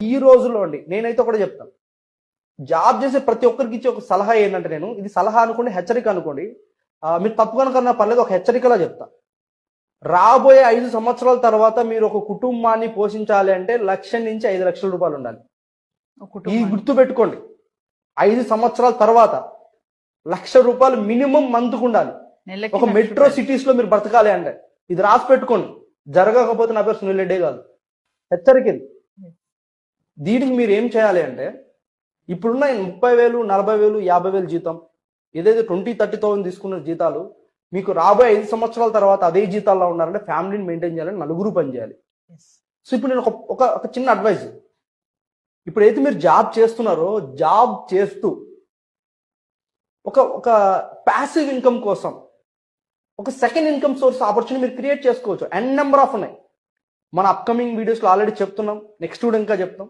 ఈ రోజుల్లో అండి నేనైతే ఒకటే చెప్తాను, జాబ్ చేసే ప్రతి ఒక్కరికి ఇచ్చే ఒక సలహా ఏంటంటే, నేను ఇది సలహా అనుకోండి, హెచ్చరిక అనుకోండి, మీరు తప్పుగా అనుకున్నా పర్లేదు, ఒక హెచ్చరికలా చెప్తా. రాబోయే 5 సంవత్సరాల తర్వాత మీరు ఒక కుటుంబాన్ని పోషించాలి అంటే 1,00,000 నుంచి 5,00,000 రూపాయలు ఉండాలి. ఈ గుర్తు పెట్టుకోండి. 5 సంవత్సరాల తర్వాత 1,00,000 రూపాయలు మినిమం మంత్కు ఉండాలి. ఒక మెట్రో సిటీస్ లో మీరు బ్రతకాలి అంటే ఇది రాసి పెట్టుకోండి. జరగకపోతే నా పేరు సునీల్ రెడ్డే కాదు, హెచ్చరిక. దీనికి మీరు ఏం చేయాలి అంటే, ఇప్పుడున్న 30,000, 40,000, 50,000 జీతం, ఏదైతే 20-30,000 తీసుకున్న జీతాలు మీకు రాబోయే 5 సంవత్సరాల తర్వాత అదే జీతాల్లో ఉన్నారంటే ఫ్యామిలీని మెయింటైన్ చేయాలని నలుగురు పని చేయాలి. సో ఇప్పుడు నేను ఒక చిన్న అడ్వైజ్, ఇప్పుడైతే మీరు జాబ్ చేస్తున్నారో, జాబ్ చేస్తూ ఒక ప్యాసివ్ ఇన్కమ్ కోసం ఒక సెకండ్ ఇన్కమ్ సోర్స్ ఆపర్చునిటీ మీరు క్రియేట్ చేసుకోవచ్చు. ఎన్ నెంబర్ ఆఫ్ ఉన్నాయి. మన అప్కమింగ్ వీడియోస్లో ఆల్రెడీ చెప్తున్నాం, నెక్స్ట్ కూడా ఇంకా చెప్తాం.